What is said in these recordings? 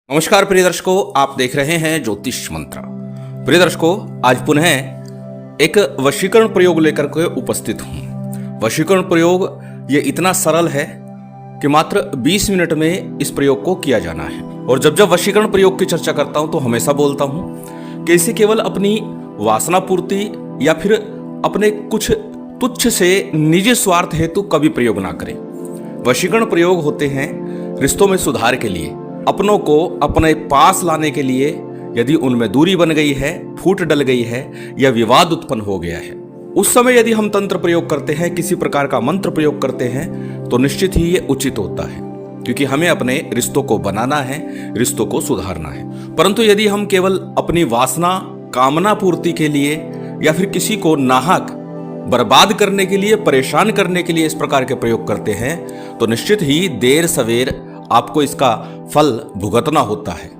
नमस्कार प्रिय दर्शकों, आप देख रहे हैं ज्योतिष मंत्र। प्रिय दर्शकों, आज पुनः एक वशीकरण प्रयोग लेकर के उपस्थित हूं। वशीकरण प्रयोग ये इतना सरल है कि मात्र 20 मिनट में इस प्रयोग को किया जाना है। और जब जब वशीकरण प्रयोग की चर्चा करता हूं तो हमेशा बोलता हूं कि इसे केवल अपनी वासना पूर्ति या फिर अपने कुछ तुच्छ से निजी स्वार्थ हेतु कभी प्रयोग ना करें। वशीकरण प्रयोग होते हैं रिश्तों में सुधार के लिए, अपनों को अपने पास लाने के लिए। यदि उनमें दूरी बन गई है, फूट डल गई है या विवाद उत्पन्न हो गया है, उस समय यदि हम तंत्र प्रयोग करते हैं, किसी प्रकार का मंत्र प्रयोग करते हैं, तो निश्चित ही ये उचित होता है, क्योंकि हमें अपने रिश्तों को बनाना है, रिश्तों को सुधारना है। परंतु यदि हम केवल अपनी वासना कामना पूर्ति के लिए या फिर किसी को नाहक बर्बाद करने के लिए, परेशान करने के लिए इस प्रकार के प्रयोग करते हैं, तो निश्चित ही देर सवेर आपको इसका फल भुगतना होता है।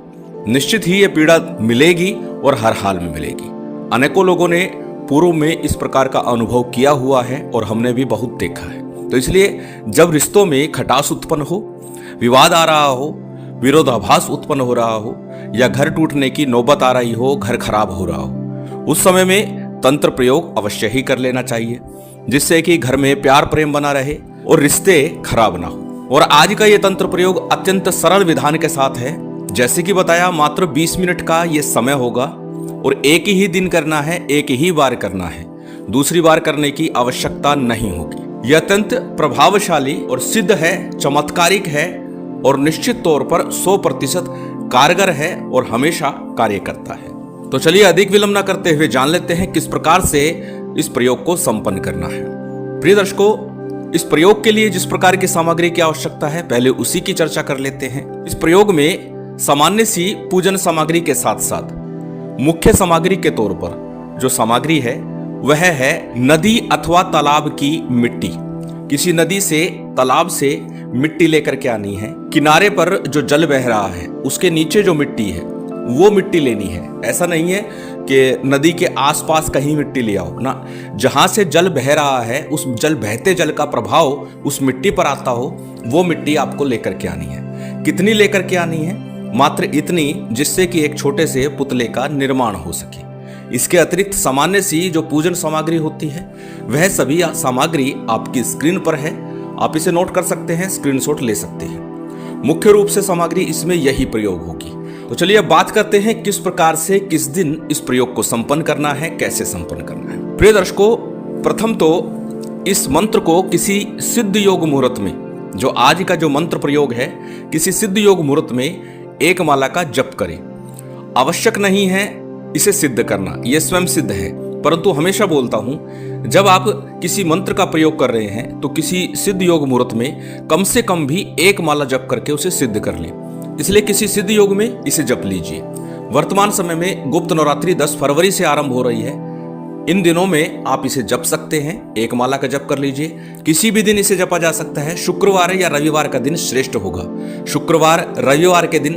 निश्चित ही ये पीड़ा मिलेगी और हर हाल में मिलेगी। अनेकों लोगों ने पूर्व में इस प्रकार का अनुभव किया हुआ है और हमने भी बहुत देखा है। तो इसलिए जब रिश्तों में खटास उत्पन्न हो, विवाद आ रहा हो, विरोधाभास उत्पन्न हो रहा हो या घर टूटने की नौबत आ रही हो, घर खराब हो रहा हो, उस समय में तंत्र प्रयोग अवश्य ही कर लेना चाहिए, जिससे कि घर में प्यार प्रेम बना रहे और रिश्ते खराब ना हो। और आज का ये तंत्र प्रयोग अत्यंत सरल विधान के साथ है। जैसे कि बताया, मात्र 20 मिनट का ये समय होगा और एक ही दिन करना है, एक ही बार करना है, दूसरी बार करने की आवश्यकता नहीं होगी। यह अत्यंत प्रभावशाली और सिद्ध है, चमत्कारिक है और निश्चित तौर पर 100% कारगर है और हमेशा कार्य करता है। तो चलिए अधिक विलंब न करते हुए जान लेते हैं किस प्रकार से इस प्रयोग को संपन्न करना है। प्रिय दर्शकों, इस प्रयोग के लिए जिस प्रकार की सामग्री की आवश्यकता है, पहले उसी की चर्चा कर लेते हैं। इस प्रयोग में सामान्य सी पूजन सामग्री के साथ साथ मुख्य सामग्री के तौर पर जो सामग्री है वह है नदी अथवा तालाब की मिट्टी। किसी नदी से, तालाब से मिट्टी लेकर के आनी है। किनारे पर जो जल बह रहा है उसके नीचे जो मिट्टी है वो मिट्टी लेनी है। ऐसा नहीं है कि नदी के आसपास कहीं मिट्टी ले आओ ना, जहां से जल बह रहा है उस बहते जल का प्रभाव उस मिट्टी पर आता हो, वो मिट्टी आपको लेकर के आनी है। कितनी लेकर के आनी है? मात्र इतनी जिससे कि एक छोटे से पुतले का निर्माण हो सके। इसके अतिरिक्त सामान्य सी जो पूजन सामग्री होती है वह सभी सामग्री आपकी स्क्रीन पर है, आप इसे नोट कर सकते हैं, स्क्रीनशॉट ले सकते हैं। मुख्य रूप से सामग्री इसमें यही प्रयोग होगी। तो चलिए अब बात करते हैं किस प्रकार से, किस दिन इस प्रयोग को संपन्न करना है, कैसे संपन्न करना है। प्रिय दर्शकों, प्रथम तो इस मंत्र को किसी सिद्ध योग मुहूर्त में, जो आज का जो मंत्र प्रयोग है, किसी सिद्ध योग मुहूर्त में एक माला का जप करें। आवश्यक नहीं है इसे सिद्ध करना, यह स्वयं सिद्ध है, परंतु हमेशा बोलता हूं जब आप किसी मंत्र का प्रयोग कर रहे हैं तो किसी सिद्ध योग मुहूर्त में कम से कम भी एक माला जप करके उसे सिद्ध कर लें। इसलिए किसी सिद्ध योग में इसे जप लीजिए। वर्तमान समय में गुप्त नवरात्रि 10 फरवरी से आरंभ हो रही है। इन दिनों में आप इसे जप सकते हैं, एक माला का जप कर लीजिए। किसी भी दिन इसे जपा जा सकता है। शुक्रवार या रविवार का दिन श्रेष्ठ होगा। शुक्रवार, रविवार के दिन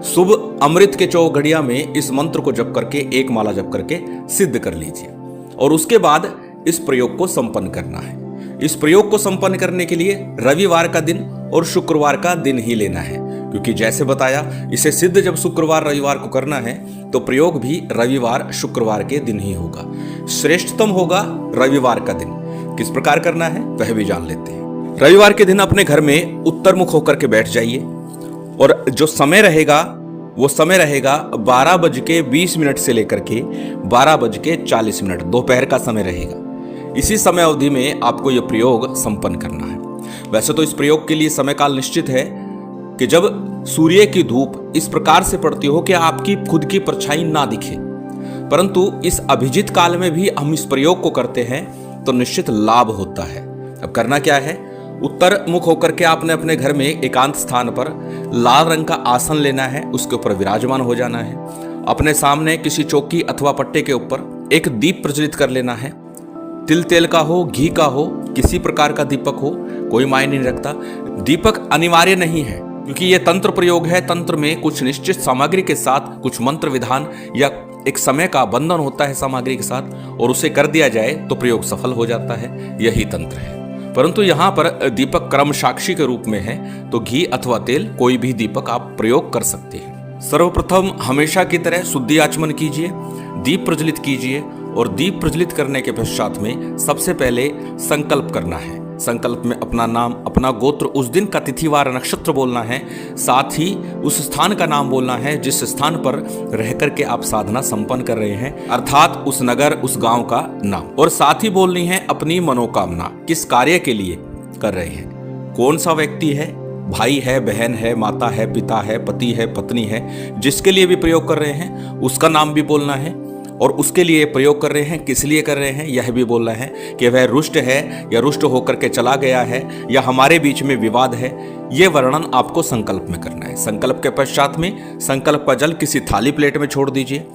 शुभ अमृत के 4 घड़िया में इस मंत्र को जप करके, एक माला जप करके सिद्ध कर लीजिए और उसके बाद इस प्रयोग को संपन्न करना है। इस प्रयोग को संपन्न करने के लिए रविवार का दिन और शुक्रवार का दिन ही लेना है, क्योंकि जैसे बताया, इसे सिद्ध जब शुक्रवार रविवार को करना है तो प्रयोग भी रविवार शुक्रवार के दिन ही होगा। श्रेष्ठतम होगा रविवार का दिन। किस प्रकार करना है वह भी जान लेते हैं। रविवार के दिन अपने घर में उत्तर मुख होकर के बैठ जाइए और जो समय रहेगा वो समय रहेगा 12:20 से लेकर के 12:40, दोपहर का समय रहेगा। इसी समय अवधि में आपको यह प्रयोग संपन्न करना है। वैसे तो इस प्रयोग के लिए समय काल निश्चित है कि जब सूर्य की धूप इस प्रकार से पड़ती हो कि आपकी खुद की परछाई ना दिखे, परंतु इस अभिजित काल में भी हम इस प्रयोग को करते हैं तो निश्चित लाभ होता है। अब करना क्या है? उत्तर मुख होकर के आपने अपने घर में एकांत स्थान पर लाल रंग का आसन लेना है, उसके ऊपर विराजमान हो जाना है। अपने सामने किसी चौकी अथवा पट्टे के ऊपर एक दीप प्रज्वलित कर लेना है। तिल तेल का हो, घी का हो, किसी प्रकार का दीपक हो, कोई मायने नहीं रखता। दीपक अनिवार्य नहीं है, क्योंकि यह तंत्र प्रयोग है। तंत्र में कुछ निश्चित सामग्री के साथ कुछ मंत्र विधान या एक समय का बंधन होता है सामग्री के साथ, और उसे कर दिया जाए तो प्रयोग सफल हो जाता है। यही तंत्र है। परंतु यहाँ पर दीपक क्रम साक्षी के रूप में है, तो घी अथवा तेल कोई भी दीपक आप प्रयोग कर सकते हैं। सर्वप्रथम हमेशा की तरह शुद्धि आचमन कीजिए, दीप प्रज्वलित कीजिए और दीप प्रज्वलित करने के पश्चात में सबसे पहले संकल्प करना है। संकल्प में अपना नाम, अपना गोत्र, उस दिन का तिथिवार नक्षत्र बोलना है। साथ ही उस स्थान का नाम बोलना है जिस स्थान पर रह करके आप साधना संपन्न कर रहे हैं, अर्थात उस नगर, उस गांव का नाम। और साथ ही बोलनी है अपनी मनोकामना, किस कार्य के लिए कर रहे हैं, कौन सा व्यक्ति है, भाई है, बहन है, माता है, पिता है, पति है, पत्नी है, जिसके लिए भी प्रयोग कर रहे हैं उसका नाम भी बोलना है। और उसके लिए प्रयोग कर रहे हैं, किस लिए कर रहे हैं, यह भी बोलना है कि वह रुष्ट है या रुष्ट होकर के चला गया है या हमारे बीच में विवाद है। यह वर्णन आपको संकल्प में करना है। संकल्प के पश्चात में संकल्प का जल किसी थाली प्लेट में छोड़ दीजिए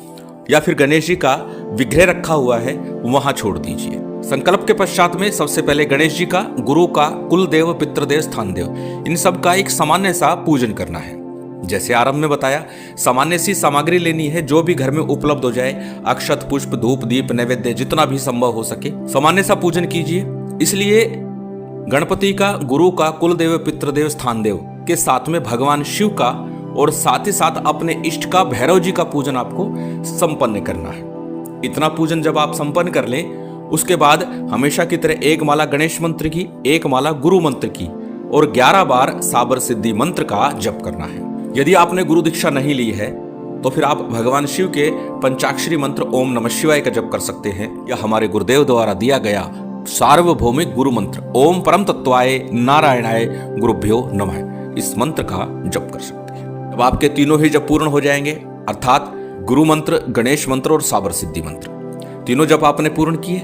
या फिर गणेश जी का विग्रह रखा हुआ है वहां छोड़ दीजिए। संकल्प के पश्चात में सबसे पहले गणेश जी का, गुरु का, कुल देव, पितृदेव, स्थान देव, इन सब का एक सामान्य सा पूजन करना है। जैसे आरंभ में बताया, सामान्य सी सामग्री लेनी है, जो भी घर में उपलब्ध हो जाए, अक्षत, पुष्प, धूप, दीप, नैवेद्य, जितना भी संभव हो सके सामान्य सा पूजन कीजिए। इसलिए गणपति का, गुरु का, कुल देव, पितृदेव, स्थान देव के साथ में भगवान शिव का और साथ ही साथ अपने इष्ट का, भैरव जी का पूजन आपको संपन्न करना है। इतना पूजन जब आप संपन्न कर लें, उसके बाद हमेशा की तरह एक माला गणेश मंत्र की, एक माला गुरु मंत्र की और 11 बार साबर सिद्धि मंत्र का जप करना है। यदि आपने गुरु दीक्षा नहीं ली है तो फिर आप भगवान शिव के पंचाक्षरी मंत्र ओम नमः शिवाय का जप कर सकते हैं या हमारे गुरुदेव द्वारा दिया गया सार्वभौमिक गुरु मंत्र ओम परम तत्वाय नारायणाय गुरुभ्यो नमः, इस मंत्र का जप कर सकते हैं। अब आपके तीनों ही जप पूर्ण हो जाएंगे, अर्थात गुरु मंत्र, गणेश मंत्र और साबर सिद्धि मंत्र, तीनों जप आपने पूर्ण किए।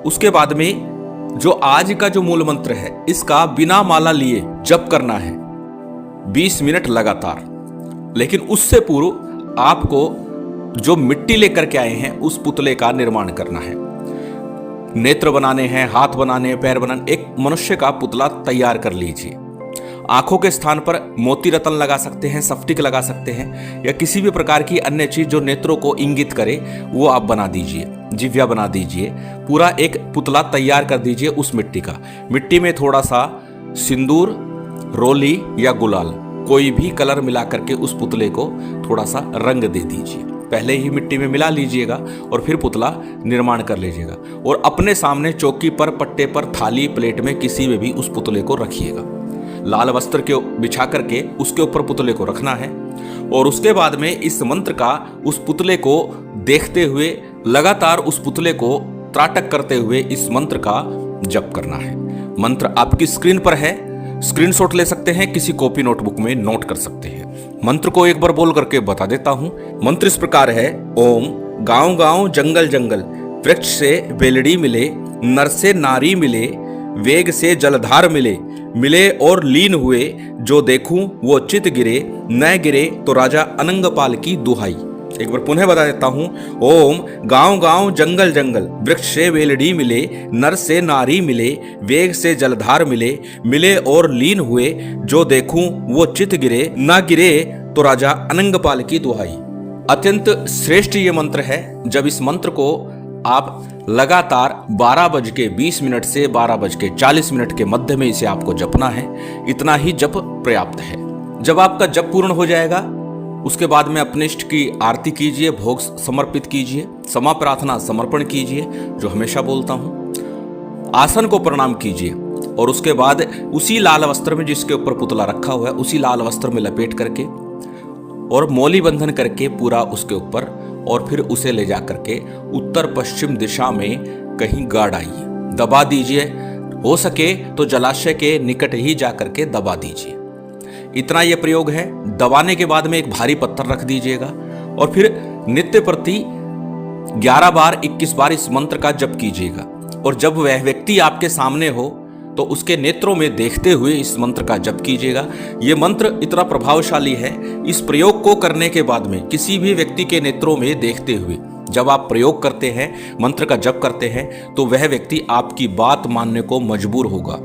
उसके बाद में जो आज का जो मूल मंत्र है, इसका बिना माला लिए जप करना है 20 मिनट लगातार। लेकिन उससे पूर्व आपको जो मिट्टी लेकर के आए हैं उस पुतले का निर्माण करना है। नेत्र बनाने हैं, हाथ बनाने हैं, पैर बनाने, एक मनुष्य का पुतला तैयार कर लीजिए। आंखों के स्थान पर मोती रत्न लगा सकते हैं, सफ्टिक लगा सकते हैं या किसी भी प्रकार की अन्य चीज जो नेत्रों को इंगित करे वो आप बना दीजिए, जिव्या बना दीजिए। पूरा एक पुतला तैयार कर दीजिए उस मिट्टी का। मिट्टी में थोड़ा सा सिंदूर, रोली या गुलाल, कोई भी कलर मिला करके उस पुतले को थोड़ा सा रंग दे दीजिए। पहले ही मिट्टी में मिला लीजिएगा और फिर पुतला निर्माण कर लीजिएगा और अपने सामने चौकी पर, पट्टे पर, थाली, प्लेट में किसी में भी उस पुतले को रखिएगा। लाल वस्त्र के बिछा करके उसके ऊपर पुतले को रखना है और उसके बाद में इस मंत्र का उस पुतले को देखते हुए, लगातार उस पुतले को त्राटक करते हुए इस मंत्र का जप करना है। मंत्र आपकी स्क्रीन पर है, स्क्रीनशॉट ले सकते हैं, किसी कॉपी नोटबुक में नोट कर सकते हैं। मंत्र को एक बार बोल करके बता देता हूं। मंत्र इस प्रकार है, ओम गांव गांव जंगल जंगल, वृक्ष से बेलड़ी मिले, नर से नारी मिले, वेग से जलधार मिले, मिले और लीन हुए, जो देखूं वो चित गिरे, न गिरे तो राजा अनंगपाल की दुहाई। एक बार पुनः बता देता हूं। ओम गांव गांव जंगल जंगल, वृक्ष से बेलड़ी मिले, नर से नारी मिले, वेग से जलधार मिले, मिले और लीन हुए, जो देखूं वो चित गिरे, ना गिरे तो राजा अनंगपाल की दुहाई। अत्यंत श्रेष्ठ ये मंत्र है। जब इस मंत्र को आप लगातार 12:20 से 12:40 के मध्य में इसे आपको जपना है। इतना ही जप पर्याप्त है। जब आपका जप पूर्ण हो जाएगा, उसके बाद में अपने इष्ट की आरती कीजिए, भोग समर्पित कीजिए, क्षमा प्रार्थना समर्पण कीजिए, जो हमेशा बोलता हूं। आसन को प्रणाम कीजिए और उसके बाद उसी लाल वस्त्र में, जिसके ऊपर पुतला रखा हुआ है, उसी लाल वस्त्र में लपेट करके और मौली बंधन करके पूरा उसके ऊपर, और फिर उसे ले जा करके उत्तर पश्चिम दिशा में कहीं गाड़ आइए, दबा दीजिए। हो सके तो जलाशय के निकट ही जा करके दबा दीजिए। इतना यह प्रयोग है। दबाने के बाद में एक भारी पत्थर रख दीजिएगा और फिर नित्य प्रति 11 बार 21 बार इस मंत्र का जप कीजिएगा। और जब वह व्यक्ति आपके सामने हो तो उसके नेत्रों में देखते हुए इस मंत्र का जप कीजिएगा। यह मंत्र इतना प्रभावशाली है। इस प्रयोग को करने के बाद में किसी भी व्यक्ति के नेत्रों में देखते हुए जब आप प्रयोग करते हैं, मंत्र का जप करते हैं, तो वह व्यक्ति आपकी बात मानने को मजबूर होगा।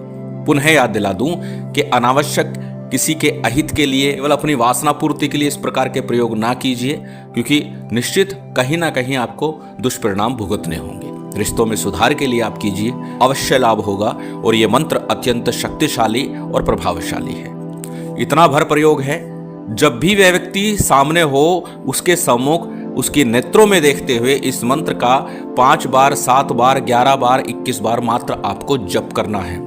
पुनः याद दिला दूं कि अनावश्यक किसी के अहित के लिए, केवल अपनी वासना पूर्ति के लिए इस प्रकार के प्रयोग ना कीजिए, क्योंकि निश्चित कहीं ना कहीं आपको दुष्परिणाम भुगतने होंगे। रिश्तों में सुधार के लिए आप कीजिए, अवश्य लाभ होगा। और यह मंत्र अत्यंत शक्तिशाली और प्रभावशाली है। इतना भर प्रयोग है जब भी वह व्यक्ति सामने हो, उसके सम्मुख उसके नेत्रों में देखते हुए इस मंत्र का 5 बार, 7 बार, 11 बार, 21 बार मात्र आपको जप करना है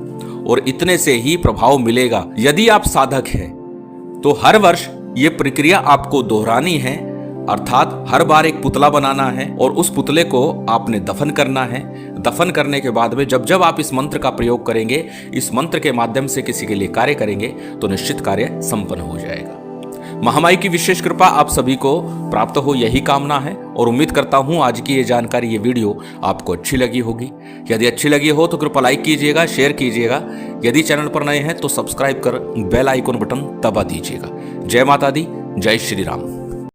और इतने से ही प्रभाव मिलेगा। यदि आप साधक हैं तो हर वर्ष ये प्रक्रिया आपको दोहरानी है, अर्थात हर बार एक पुतला बनाना है और उस पुतले को आपने दफन करना है। दफन करने के बाद में जब जब आप इस मंत्र का प्रयोग करेंगे, इस मंत्र के माध्यम से किसी के लिए कार्य करेंगे तो निश्चित कार्य संपन्न हो जाएगा। महामाई की विशेष कृपा आप सभी को प्राप्त हो, यही कामना है और उम्मीद करता हूं आज की ये जानकारी, ये वीडियो आपको अच्छी लगी होगी। यदि अच्छी लगी हो तो कृपया लाइक कीजिएगा, शेयर कीजिएगा। यदि चैनल पर नए हैं तो सब्सक्राइब कर बेल आइकन बटन दबा दीजिएगा। जय माता दी, जय श्री राम।